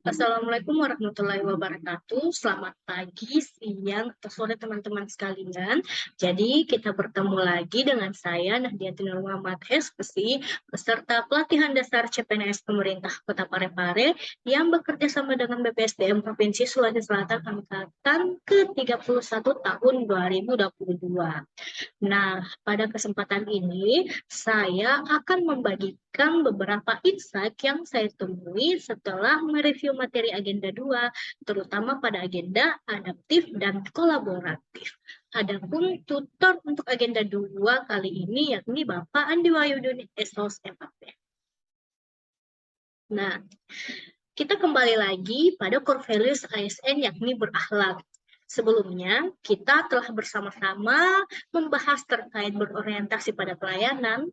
Assalamualaikum warahmatullahi wabarakatuh. Selamat pagi, siang, atau sore teman-teman sekalian. Jadi kita bertemu lagi dengan saya Nahdiatin Muhammad SPSI, peserta pelatihan dasar CPNS Pemerintah Kota Parepare yang bekerja sama dengan BPSDM Provinsi Sulawesi Selatan angkatan ke-31 tahun 2022. Nah, pada kesempatan ini saya akan membagikan beberapa insight yang saya temui setelah mereview materi agenda 2, terutama pada agenda adaptif dan kolaboratif. Adapun tutor untuk agenda 2 kali ini yakni Bapak Andi Wahyudin SOS FAP. Nah, kita kembali lagi pada core values ASN yakni berakhlak. Sebelumnya, kita telah bersama-sama membahas terkait berorientasi pada pelayanan,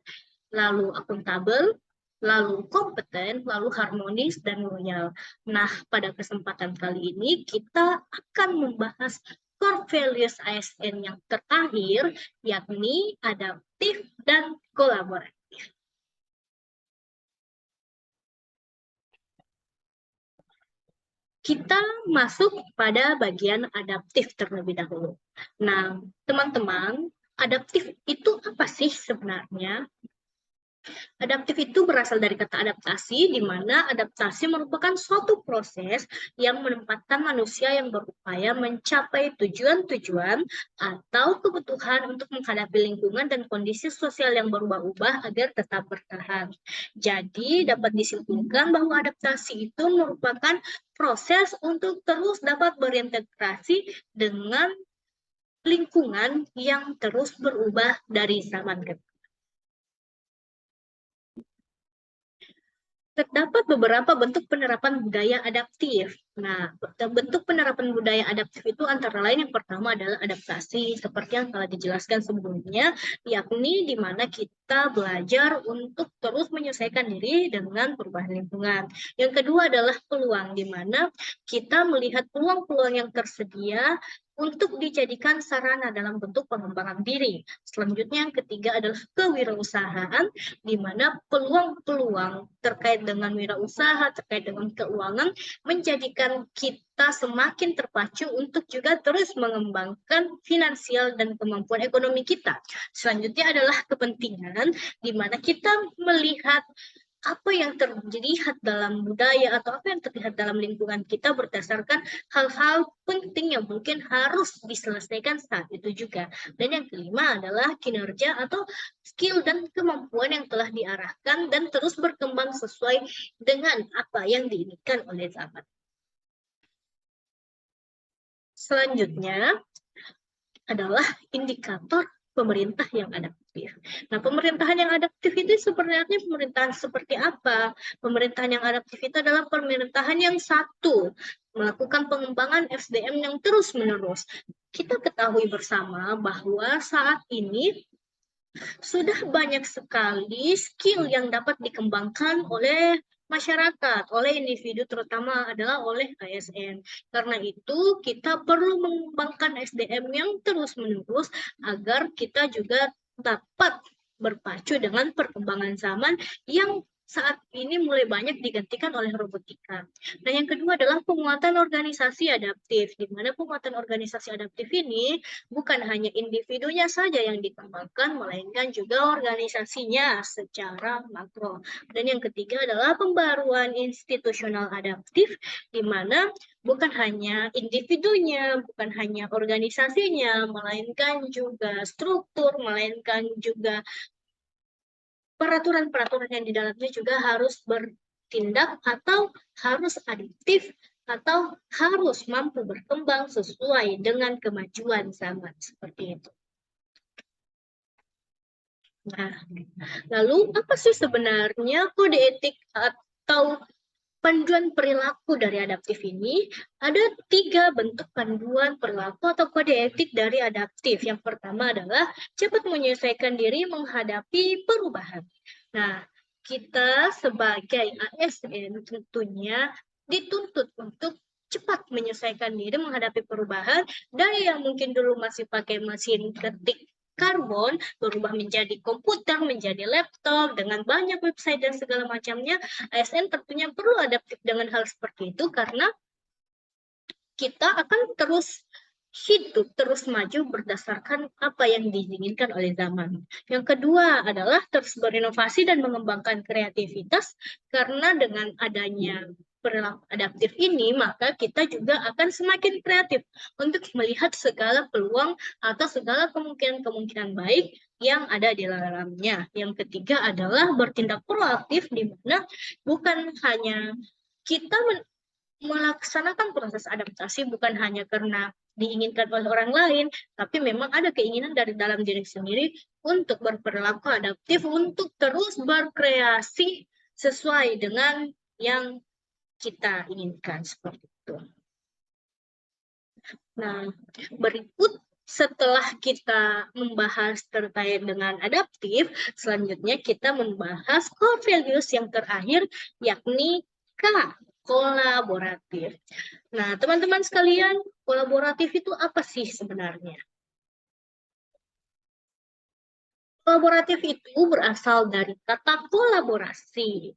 lalu akuntabel, lalu kompeten, lalu harmonis, dan loyal. Nah, pada kesempatan kali ini kita akan membahas core values ASN yang terakhir, yakni adaptif dan kolaboratif. Kita masuk pada bagian adaptif terlebih dahulu. Nah, teman-teman, adaptif itu apa sih sebenarnya? Adaptif itu berasal dari kata adaptasi, di mana adaptasi merupakan suatu proses yang menempatkan manusia yang berupaya mencapai tujuan-tujuan atau kebutuhan untuk menghadapi lingkungan dan kondisi sosial yang berubah-ubah agar tetap bertahan. Jadi, dapat disimpulkan bahwa adaptasi itu merupakan proses untuk terus dapat berintegrasi dengan lingkungan yang terus berubah dari zaman ke Terdapat beberapa bentuk penerapan budaya adaptif. Nah, bentuk penerapan budaya adaptif itu antara lain yang pertama adalah adaptasi, seperti yang telah dijelaskan sebelumnya, yakni di mana kita belajar untuk terus menyesuaikan diri dengan perubahan lingkungan. Yang kedua adalah peluang, di mana kita melihat peluang-peluang yang tersedia untuk dijadikan sarana dalam bentuk pengembangan diri. Selanjutnya yang ketiga adalah kewirausahaan, di mana peluang-peluang terkait dengan wirausaha, terkait dengan keuangan, menjadikan kita semakin terpacu untuk juga terus mengembangkan finansial dan kemampuan ekonomi kita. Selanjutnya adalah kepentingan, di mana kita melihat apa yang terlihat dalam budaya atau apa yang terlihat dalam lingkungan kita berdasarkan hal-hal penting yang mungkin harus diselesaikan saat itu juga. Dan yang kelima adalah kinerja atau skill dan kemampuan yang telah diarahkan dan terus berkembang sesuai dengan apa yang diinginkan oleh zaman. Selanjutnya adalah indikator pemerintah yang adaptif. Nah, pemerintahan yang adaptif itu sebenarnya pemerintahan seperti apa? Pemerintahan yang adaptif itu adalah pemerintahan yang satu, melakukan pengembangan SDM yang terus-menerus. Kita ketahui bersama bahwa saat ini sudah banyak sekali skill yang dapat dikembangkan oleh masyarakat, oleh individu, terutama adalah oleh ASN. Karena itu, kita perlu mengembangkan SDM yang terus-menerus agar kita juga dapat berpacu dengan perkembangan zaman yang saat ini mulai banyak digantikan oleh robotika. Nah, yang kedua adalah penguatan organisasi adaptif, di mana penguatan organisasi adaptif ini bukan hanya individunya saja yang dikembangkan, melainkan juga organisasinya secara makro. Dan yang ketiga adalah pembaruan institusional adaptif, di mana bukan hanya individunya, bukan hanya organisasinya, melainkan juga struktur, melainkan juga peraturan-peraturan yang di dalamnya juga harus bertindak atau harus adaptif atau harus mampu berkembang sesuai dengan kemajuan zaman seperti itu. Nah, lalu apa sih sebenarnya kode etik atau panduan perilaku dari adaptif ini? Ada 3 bentuk panduan perilaku atau kode etik dari adaptif. Yang pertama adalah cepat menyesuaikan diri menghadapi perubahan. Nah, kita sebagai ASN tentunya dituntut untuk cepat menyesuaikan diri menghadapi perubahan dari yang mungkin dulu masih pakai mesin ketik karbon, berubah menjadi komputer, menjadi laptop, dengan banyak website dan segala macamnya, ASN tentunya perlu adaptif dengan hal seperti itu, karena kita akan terus hidup, terus maju berdasarkan apa yang diinginkan oleh zaman. Yang kedua adalah terus berinovasi dan mengembangkan kreativitas, karena dengan adanya perilaku adaptif ini, maka kita juga akan semakin kreatif untuk melihat segala peluang atau segala kemungkinan-kemungkinan baik yang ada di dalamnya. Yang ketiga adalah bertindak proaktif, di mana bukan hanya kita melaksanakan proses adaptasi bukan hanya karena diinginkan oleh orang lain, tapi memang ada keinginan dari dalam diri sendiri untuk berperilaku adaptif, untuk terus berkreasi sesuai dengan yang kita inginkan, seperti itu. Nah, berikut setelah kita membahas terkait dengan adaptif, selanjutnya kita membahas core values yang terakhir, yakni K, kolaboratif. Nah, teman-teman sekalian, kolaboratif itu apa sih sebenarnya? Kolaboratif itu berasal dari kata kolaborasi.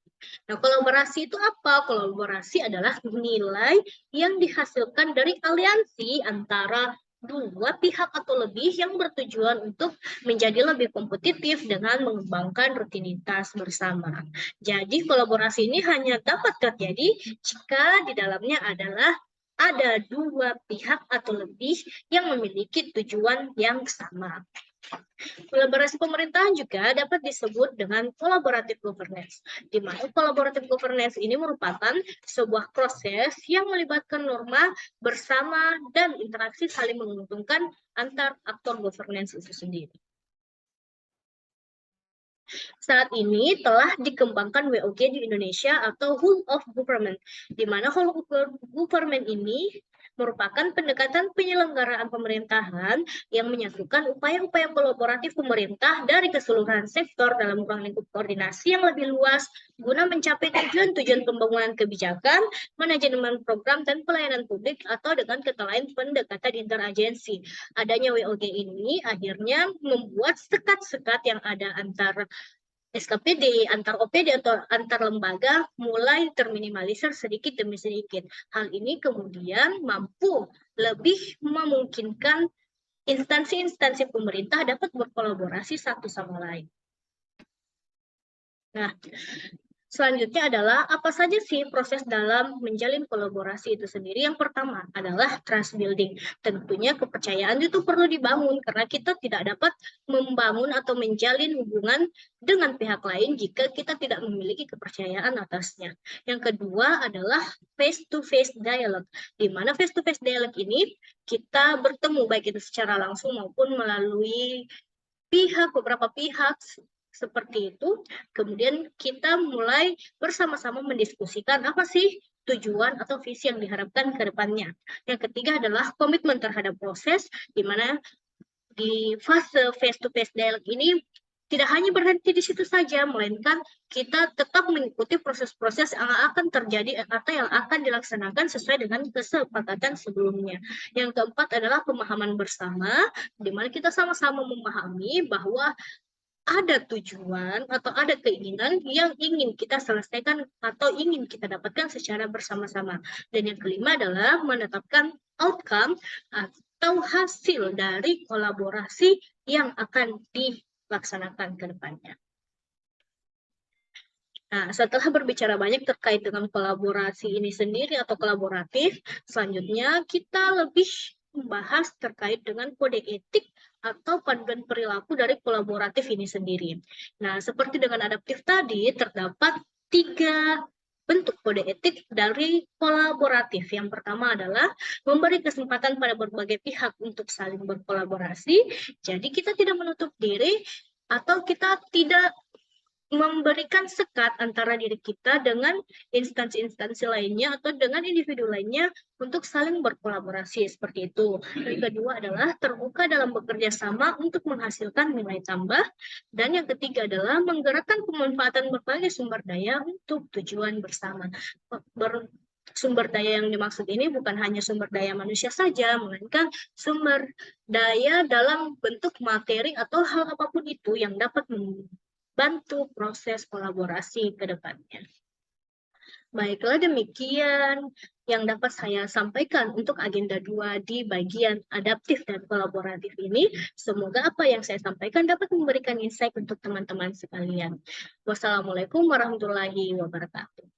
Nah, kolaborasi itu apa? Kolaborasi adalah nilai yang dihasilkan dari aliansi antara dua pihak atau lebih yang bertujuan untuk menjadi lebih kompetitif dengan mengembangkan rutinitas bersama. Jadi, kolaborasi ini hanya dapat terjadi jika di dalamnya adalah ada dua pihak atau lebih yang memiliki tujuan yang sama. Kolaborasi pemerintahan juga dapat disebut dengan collaborative governance, di mana collaborative governance ini merupakan sebuah proses yang melibatkan norma bersama dan interaksi saling menguntungkan antar aktor governance itu sendiri. Saat ini telah dikembangkan WOG di Indonesia atau Whole of Government, di mana Whole of Government ini merupakan pendekatan penyelenggaraan pemerintahan yang menyatukan upaya-upaya kolaboratif pemerintah dari keseluruhan sektor dalam ruang lingkup koordinasi yang lebih luas guna mencapai tujuan-tujuan pembangunan kebijakan, manajemen program, dan pelayanan publik, atau dengan kata lain pendekatan interagensi. Adanya WOG ini akhirnya membuat sekat-sekat yang ada antara SKPD, antar OPD atau antar lembaga mulai terminimalisir sedikit demi sedikit. Hal ini kemudian mampu lebih memungkinkan instansi-instansi pemerintah dapat berkolaborasi satu sama lain. Nah, selanjutnya adalah apa saja sih proses dalam menjalin kolaborasi itu sendiri. Yang pertama adalah trust building. Tentunya kepercayaan itu perlu dibangun karena kita tidak dapat membangun atau menjalin hubungan dengan pihak lain jika kita tidak memiliki kepercayaan atasnya. Yang kedua adalah face-to-face dialogue, di mana face-to-face dialogue ini kita bertemu baik itu secara langsung maupun melalui beberapa pihak seperti itu. Kemudian kita mulai bersama-sama mendiskusikan apa sih tujuan atau visi yang diharapkan ke depannya. Yang ketiga adalah komitmen terhadap proses, di mana di fase face-to-face dialogue ini tidak hanya berhenti di situ saja, melainkan kita tetap mengikuti proses-proses yang akan terjadi atau yang akan dilaksanakan sesuai dengan kesepakatan sebelumnya. Yang keempat adalah pemahaman bersama, di mana kita sama-sama memahami bahwa ada tujuan atau ada keinginan yang ingin kita selesaikan atau ingin kita dapatkan secara bersama-sama. Dan yang kelima adalah menetapkan outcome atau hasil dari kolaborasi yang akan dilaksanakan ke depannya. Nah, setelah berbicara banyak terkait dengan kolaborasi ini sendiri atau kolaboratif, selanjutnya kita lebih membahas terkait dengan kode etik atau panduan perilaku dari kolaboratif ini sendiri. Nah, seperti dengan adaptif tadi, terdapat 3 bentuk kode etik dari kolaboratif. Yang pertama adalah memberi kesempatan pada berbagai pihak untuk saling berkolaborasi. Jadi kita tidak menutup diri atau kita tidak memberikan sekat antara diri kita dengan instansi-instansi lainnya atau dengan individu lainnya untuk saling berkolaborasi seperti itu. Yang kedua adalah terbuka dalam bekerja sama untuk menghasilkan nilai tambah. Dan yang ketiga adalah menggerakkan pemanfaatan berbagai sumber daya untuk tujuan bersama. sumber daya yang dimaksud ini bukan hanya sumber daya manusia saja, melainkan sumber daya dalam bentuk materi atau hal apapun itu yang dapat membantu proses kolaborasi ke depannya. Baiklah, demikian yang dapat saya sampaikan untuk agenda 2 di bagian adaptif dan kolaboratif ini. Semoga apa yang saya sampaikan dapat memberikan insight untuk teman-teman sekalian. Wassalamualaikum warahmatullahi wabarakatuh.